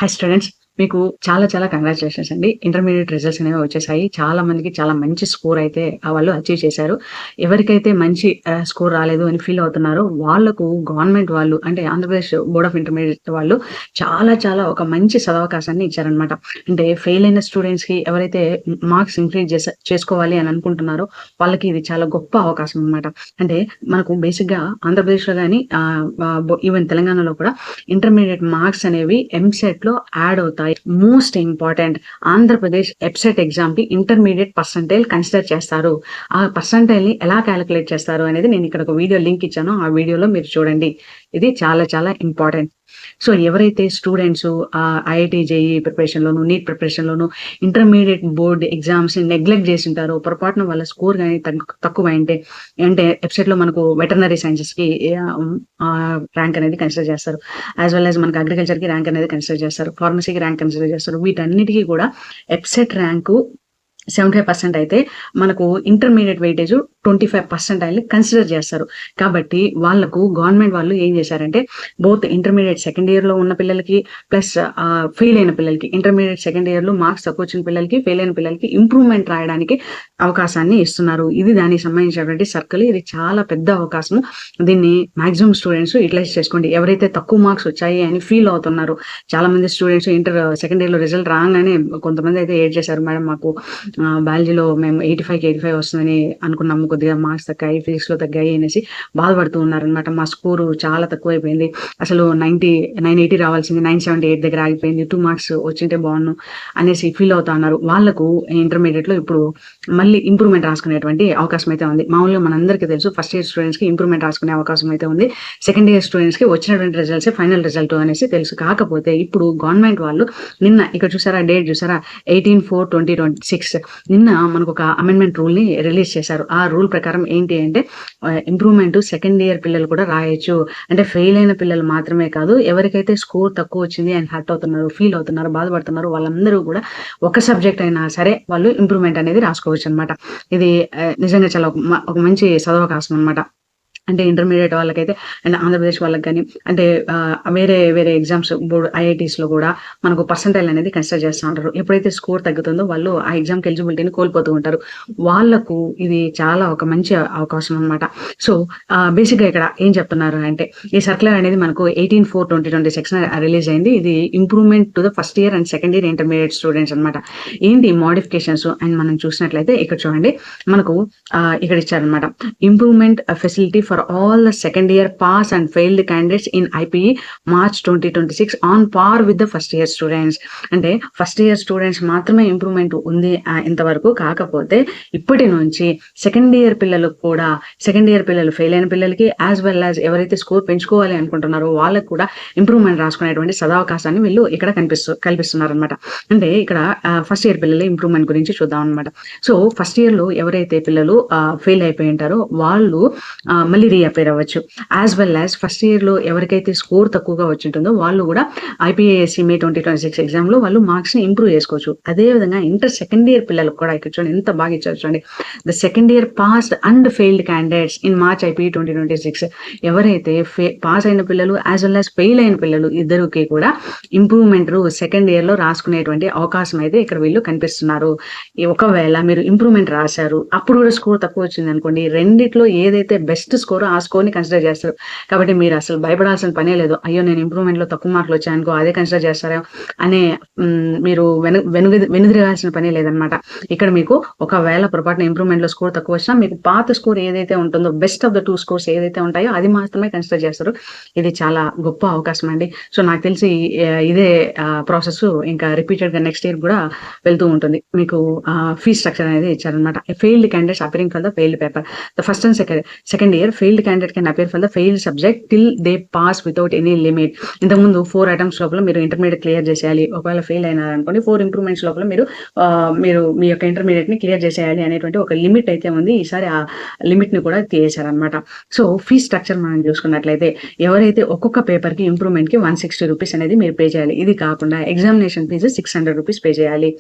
Hi students, మీకు చాలా congratulations అండి. ఇంటర్మీడియేట్ రిజల్ట్స్ అనేవి వచ్చేసాయి. చాలా మందికి చాలా మంచి స్కోర్ అయితే వాళ్ళు అచీవ్ చేశారు. ఎవరికైతే మంచి స్కోర్ రాలేదు అని ఫీల్ అవుతున్నారో వాళ్ళకు గవర్నమెంట్ వాళ్ళు అంటే ఆంధ్రప్రదేశ్ బోర్డ్ ఆఫ్ ఇంటర్మీడియేట్ వాళ్ళు చాలా ఒక మంచి సదవకాశాన్ని ఇచ్చారనమాట. అంటే ఫెయిల్ అయిన స్టూడెంట్స్‌కి ఎవరైతే మార్క్స్ ఇంక్రీజ్ చేసుకోవాలి అని అనుకుంటున్నారో వాళ్ళకి ఇది చాలా గొప్ప అవకాశం అనమాట. అంటే మనకు బేసిక్‌గా ఆంధ్రప్రదేశ్‌లో గాని ఈవెన్ తెలంగాణలో కూడా ఇంటర్మీడియేట్ మార్క్స్ అనేవి ఎంసెట్‌లో యాడ్ అవుతాయి. మోస్ట్ ఇంపార్టెంట్ ఆంధ్రప్రదేశ్ ఎబ్సెట్ ఎగ్జామ్ కి ఇంటర్మీడియట్ పర్సంటైల్ కన్సిడర్ చేస్తారు. ఆ పర్సంటైల్ ని ఎలా క్యాలిక్యులేట్ చేస్తారు అనేది నేను ఇక్కడ ఒక వీడియో లింక్ ఇచ్చాను. ఆ వీడియోలో మీరు చూడండి. ఇది చాలా ఇంపార్టెంట్. సో ఎవరైతే స్టూడెంట్స్ ఐఐటీ జేఈ ప్రిపరేషన్లోను నీట్ ప్రిపరేషన్లోను ఇంటర్మీడియట్ బోర్డ్ ఎగ్జామ్స్ నెగ్లెక్ట్ చేసి ఉంటారో పొరపాటున వాళ్ళ స్కోర్ కానీ తక్కువ అంటే వెబ్సైట్లో మనకు వెటర్నరీ సైన్సెస్కి ర్యాంక్ అనేది కన్సిడర్ చేస్తారు. యాజ్ వెల్ యాజ్ మనకు అగ్రికల్చర్కి ర్యాంక్ అనేది కన్సిడర్ చేస్తారు. ఫార్మసీకి ర్యాంక్ కన్సిడర్ చేస్తారు. వీటన్నిటికీ కూడా వెబ్సైట్ ర్యాంకు 75% అయితే మనకు ఇంటర్మీడియట్ వెయిటేజ్ 25% అని కన్సిడర్ చేస్తారు. కాబట్టి వాళ్ళకు గవర్నమెంట్ వాళ్ళు ఏం చేశారంటే బోత్ ఇంటర్మీడియట్ సెకండ్ ఇయర్లో ఉన్న పిల్లలకి ప్లస్ ఫెయిల్ అయిన పిల్లలకి ఇంటర్మీడియట్ సెకండ్ ఇయర్లో మార్క్స్ తక్కువ వచ్చిన పిల్లలకి ఫెయిల్ అయిన పిల్లలకి ఇంప్రూవ్మెంట్ రాయడానికి అవకాశాన్ని ఇస్తున్నారు. ఇది దానికి సంబంధించినటువంటి సర్కిల్. ఇది చాలా పెద్ద అవకాశం. దీన్ని మాక్సిమం స్టూడెంట్స్ యూటిలైజ్ చేసుకోండి. ఎవరైతే తక్కువ మార్క్స్ వచ్చాయి అని ఫీల్ అవుతున్నారు, చాలా మంది స్టూడెంట్స్ సెకండ్ ఇయర్లో రిజల్ట్ రాగానే కొంతమంది అయితే ఏడ్ చేశారు, మేడం మాకు బయాలజీలో మేము 85 వస్తుందని అనుకున్నాము, కొద్దిగా మార్క్స్ తగ్గాయి, ఫిజిక్స్లో తగ్గాయి అనేసి బాధపడుతూ ఉన్నారనమాట. మా స్కోరు చాలా తక్కువ అయిపోయింది, అసలు 980 రావాల్సింది 978 దగ్గర ఆగిపోయింది, 2 మార్క్స్ వచ్చింటే బాగున్నాను అనేసి ఫీల్ అవుతా ఉన్నారు. వాళ్ళకు ఇంటర్మీడియట్లో ఇప్పుడు మళ్ళీ ఇంప్రూవ్మెంట్ రాసుకునేటువంటి అవకాశం అయితే ఉంది. మామూలుగా మనందరికీ తెలుసు ఫస్ట్ ఇయర్ స్టూడెంట్స్కి ఇంప్రూవ్మెంట్ రాసుకునే అవకాశం అయితే ఉంది. సెకండ్ ఇయర్ స్టూడెంట్స్కి వచ్చినటువంటి రిజల్ట్స్ ఫైనల్ రిజల్ట్ అనేసి తెలుసు. కాకపోతే ఇప్పుడు గవర్నమెంట్ వాళ్ళు నిన్న ఇక్కడ చూసారా, డేట్ చూసారా, 18/4/2026 నిన్న మనకు ఒక అమెండ్మెంట్ రూల్ ని రిలీజ్ చేశారు. ఆ రూల్ ప్రకారం ఏంటి అంటే ఇంప్రూవ్మెంట్ సెకండ్ ఇయర్ పిల్లలు కూడా రాయొచ్చు. అంటే ఫెయిల్ అయిన పిల్లలు మాత్రమే కాదు, ఎవరికైతే స్కోర్ తక్కువ వచ్చింది అని హర్ట్ అవుతున్నారు, ఫీల్ అవుతున్నారు, బాధపడుతున్నారు, వాళ్ళందరూ కూడా ఒక సబ్జెక్ట్ అయినా సరే వాళ్ళు ఇంప్రూవ్మెంట్ అనేది రాసుకోవచ్చు అనమాట. ఇది నిజంగా చాలా ఒక మంచి సదవకాశం అనమాట. అంటే ఇంటర్మీడియట్ వాళ్ళకైతే అండ్ ఆంధ్రప్రదేశ్ వాళ్ళకి కానీ అంటే వేరే ఎగ్జామ్స్ బోర్డు ఐఐటీస్లో కూడా మనకు పర్సంటైల్ అనేది కన్సిడర్ చేస్తూ ఉంటారు. ఎప్పుడైతే స్కోర్ తగ్గుతుందో వాళ్ళు ఆ ఎగ్జామ్కి ఎలిజిబిలిటీని కోల్పోతూ ఉంటారు. వాళ్ళకు ఇది చాలా ఒక మంచి అవకాశం అనమాట. సో బేసిక్గా ఇక్కడ ఏం చెప్తున్నారు అంటే ఈ సర్క్యులర్ అనేది మనకు 18/4/2026 రిలీజ్ అయింది. ఇది improvement to the first year and second year intermediate students అనమాట. ఏంటి మోడిఫికేషన్స్ అండ్ మనం చూసినట్లయితే ఇక్కడ చూడండి, మనకు ఇక్కడ ఇచ్చారనమాట. Improvement facility for all the second year pass and failed candidates in IPE March 2026 on par with the first year students. అంటే ఫస్ట్ ఇయర్ స్టూడెంట్స్ మాత్రమే ఇంప్రూవ్మెంట్ ఉంది ఇంతవరకు. కాకపోతే ఇప్పటి నుంచి సెకండ్ ఇయర్ పిల్లలకు కూడా, సెకండ్ ఇయర్ పిల్లలు ఫెయిల్ అయిన పిల్లలకి యాజ్ వెల్ యాజ్ ఎవరైతే స్కోర్ పెంచుకోవాలి అనుకుంటున్నారో వాళ్ళకు కూడా ఇంప్రూవ్మెంట్ రాసుకునేటువంటి సదావకాశాన్ని వీళ్ళు ఇక్కడ కల్పిస్తున్నారు అనమాట. అంటే ఇక్కడ ఫస్ట్ ఇయర్ పిల్లల ఇంప్రూవ్మెంట్ గురించి చూద్దాం అనమాట. సో ఫస్ట్ ఇయర్లో ఎవరైతే పిల్లలు ఫెయిల్ అయిపోయి ఉంటారో వాళ్ళు మళ్ళీ రీఅపేర్ అవ్వచ్చు. యాజ్ వెల్ యాజ్ ఫస్ట్ ఇయర్లో ఎవరికైతే స్కోర్ తక్కువగా వచ్చి ఉంటుందో వాళ్ళు కూడా IPASC May 2026 ఎగ్జామ్లో వాళ్ళు మార్క్స్ని ఇంప్రూవ్ చేసుకోవచ్చు. అదేవిధంగా ఇంటర్ సెకండ్ ఇయర్ పిల్లలకు కూడా ఇక్కడ చూడండి ఎంత బాగా ఇచ్చారు చూడండి. The second year passed and failed candidates in March IPE 2026 ఎవరైతే పాస్ అయిన పిల్లలు యాజ్ వెల్ యాజ్ ఫెయిల్ అయిన పిల్లలు ఇద్దరికి కూడా ఇంప్రూవ్మెంట్ సెకండ్ ఇయర్లో రాసుకునేటువంటి అవకాశం అయితే ఇక్కడ వీళ్ళు కనిపిస్తున్నారు. ఒకవేళ మీరు ఇంప్రూవ్మెంట్ రాశారు అప్పుడు కూడా స్కోర్ తక్కువ వచ్చింది అనుకోండి, రెండిట్లో ఏదైతే బెస్ట్ స్కోర్ ఆ స్కోర్ని కన్సిడర్ చేస్తారు. కాబట్టి మీరు అసలు భయపడాల్సిన పనే లేదు. అయ్యో నేను ఇంప్రూవ్మెంట్లో తక్కువ మార్కులు వచ్చాయనుకో అదే కన్సిడర్ చేస్తారా అనే మీరు వెనుదిరగాల్సిన పనే లేదనమాట. ఇక్కడ మీకు ఒకవేళ పొరపాటున ఇంప్రూవ్మెంట్లో స్కోర్ తక్కువ వచ్చినా మీకు పాత స్కోర్ ఏదైతే ఉంటుందో బెస్ట్ ఆఫ్ ద 2 స్కోర్స్ ఏదైతే ఉంటాయో అది మాత్రమే కన్సిడర్ చేస్తారు. ఇది చాలా గొప్ప అవకాశం అండి. సో నాకు తెలిసి ఇదే ప్రాసెస్ ఇంకా రిపీటెడ్గా నెక్స్ట్ ఇయర్ కూడా వెళ్తూ ఉంటుంది. మీకు ఫీ స్ట్రక్చర్ అనేది ఇచ్చారనమాట. Failed candidates appearing for the failed paper. The first and second year failed candidate can appear for the failed subject till they pass without any limit. ఇంతకుముందు 4 attempts లోపల మీరు intermediate clear చేసేయాలి. ఒకవేళ fail అయినారనుకోండి 4 improvements లోపల మీరు మీ యొక్క intermediate ని clear చేసేయాలి అనేటువంటి ఒక లిమిట్ అయితే ఉంది. ఈసారి ఆ లిమిట్ ని కూడా తీసేశారనమాట. సో ఫీ స్ట్రక్చర్ మనం చూసుకున్నట్లయితే ఎవరైతే ఒక్కొక్క పేపర్ కి ఇంప్రూవ్మెంట్ కి 160 రూపీస్ అనేది మీరు పే చేయాలి. ఇది కాకుండా ఎగ్జామినేషన్ ఫీజు 600 రూపీస్ పే చేయాలి.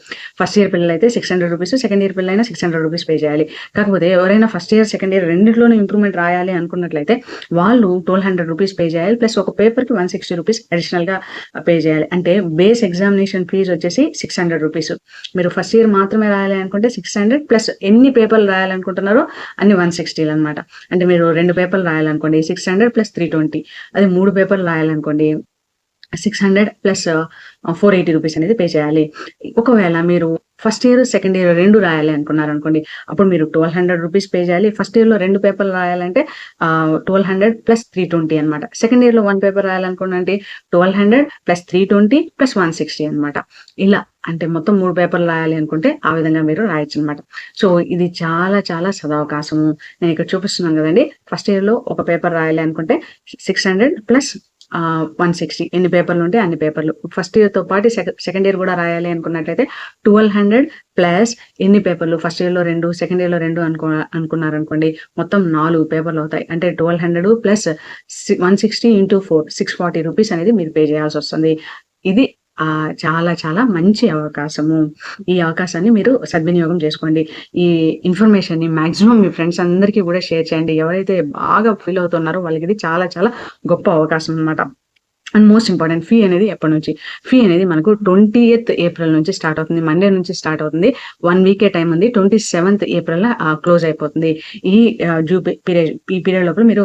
ఫస్ట్ ఇయర్ పిల్లలు అయితే 600 రూపీస్, సెకండ్ ఇయర్ పిల్లలైనా 600 రూపీస్ పే చేయాలి. కాకపోతే ఎవరైనా ఫస్ట్ ఇయర్ సెకండ్ ఇయర్ రెండింటిలోనూ ఇంప్రూవ్మెంట్ రాయాలి రాయాలి అనుకున్నట్లయితే వాళ్ళు 1200 రూపీస్ పే చేయాలి. ప్లస్ ఒక పేపర్‌కి 160 రూపీస్ అడిషనల్‌గా పే చేయాలి. అంటే బేస్ ఎగ్జామినేషన్ ఫీజ్ వచ్చేసి 600 రూపీస్. మీరు ఫస్ట్ ఇయర్ మాత్రమే రాయాలి అనుకుంటే 600 ప్లస్ ఎన్ని పేపర్లు రాయాలనుకుంటున్నారో అన్ని 160 అనమాట. అంటే మీరు 2 పేపర్లు రాయాలనుకోండి 600 ప్లస్ 320. అదే 3 పేపర్లు రాయాలనుకోండి 600 ప్లస్ 480 రూపీస్ అనేది పే చేయాలి. ఒకవేళ మీరు ఫస్ట్ ఇయర్, సెకండ్ ఇయర్ 2 రాయాలి అనుకున్నారనుకోండి, అప్పుడు మీరు 1200 రూపీస్ పే చేయాలి. ఫస్ట్ ఇయర్‌లో 2 పేపర్లు రాయాలంటే 1200 ప్లస్ 320 అనమాట. సెకండ్ ఇయర్‌లో 1 పేపర్ రాయాలనుకోండి 1200 ప్లస్ 320 ప్లస్ 160 అనమాట. ఇలా అంటే మొత్తం 3 పేపర్లు రాయాలి అనుకుంటే ఆ విధంగా మీరు రాయొచ్చనమాట. సో, ఇది చాలా చాలా సదవకాశము. నేను ఇక్కడ చూపిస్తున్నాను గదండీ! ఫస్ట్ ఇయర్‌లో ఒక పేపర్ రాయాలి అనుకుంటే 600 ప్లస్ 160 ఎన్ని పేపర్లుంటే అన్ని పేపర్లు. ఫస్ట్ ఇయర్‌తో పాటు సెకండ్ ఇయర్ గూడా రాయాలి అనుకున్నట్లయితే 1200 ప్లస్ ఎన్ని పేపర్లు ఫస్ట్ ఇయర్‌లో 2, సెకండ్ ఇయర్‌లో 2 అనుకున్నారనుకోండి మొత్తం 4 పేపర్లవుతాయి. అంటే 1200 ప్లస్ 160 ఇంటూ 4 640 రూపీస్ అనేది మీరు పే చేయాల్సొస్తుంది. ఇది చాలా చాలా మంచి అవకాశము. ఈ అవకాశాన్ని మీరు సద్వినియోగం చేసుకోండి. ఈ ఇన్ఫర్మేషన్‌ని మాక్సిమం మీ ఫ్రెండ్స్ అందరికీ గూడా షేర్ చేయండి. ఎవరైతే బాగా ఫీల్ అవుతున్నారో వాళ్ళకిది చాలా చాలా గొప్ప అవకాశం అన్నమాట. అండ్ మోస్ట్ ఇంపార్టెంట్ ఫీ అనేది ఎప్పటి నుంచి? ఫీ అనేది మనకు 20th ఏప్రిల్ నుంచి స్టార్ట్ అవుతుంది. మండే నుంచి స్టార్ట్ అవుతుంది. 1 వీకే టైమ్ ఉంది. 27th ఏప్రిల్‌న క్లోజ్ అయిపోతుంది. ఈ ఈ పీరియడ్ లోపల మీరు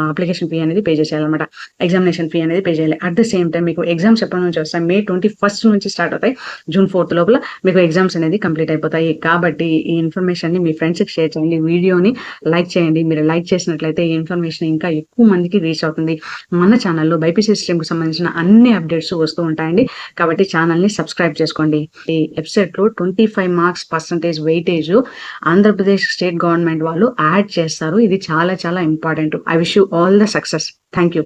అప్లికేషన్ ఫీ అనేది పే చేసేయాలన్నమాట. ఎగ్జామినేషన్ ఫీ అనేది పే చేయాలి. అట్ ద సేమ్ టైమ్ మీకు ఎగ్జామ్స్ ఎప్పటి నుంచి వస్తాయి? మే 21st నుంచి స్టార్ట్ అవుతాయి. జూన్ 4th లోపల మీకు ఎగ్జామ్స్ అనేది కంప్లీట్ అయిపోతాయి. కాబట్టి ఈ ఇన్ఫర్మేషన్‌ని మీ ఫ్రెండ్స్‌కి షేర్ చేయండి. వీడియోని లైక్ చేయండి. మీరు లైక్ చేసినట్లయితే ఈ ఇన్ఫర్మేషన్ ఇంకా ఎక్కువ మందికి రీచ్ అవుతుంది. మన ఛానల్‌లో బైపీసీ సిస్టమ్‌కి సంబంధించిన అన్ని అప్డేట్స్ వస్తూ ఉంటాయండి. కాబట్టి ఛానల్‌ని సబ్స్క్రైబ్ చేసుకోండి. ఈ వెబ్‌సైట్‌లో 25 marks percentage weightage Andhra Pradesh state government వాళ్ళు యాడ్ చేస్తారు. ఇది చాలా చాలా important. I wish you all the success. Thank you.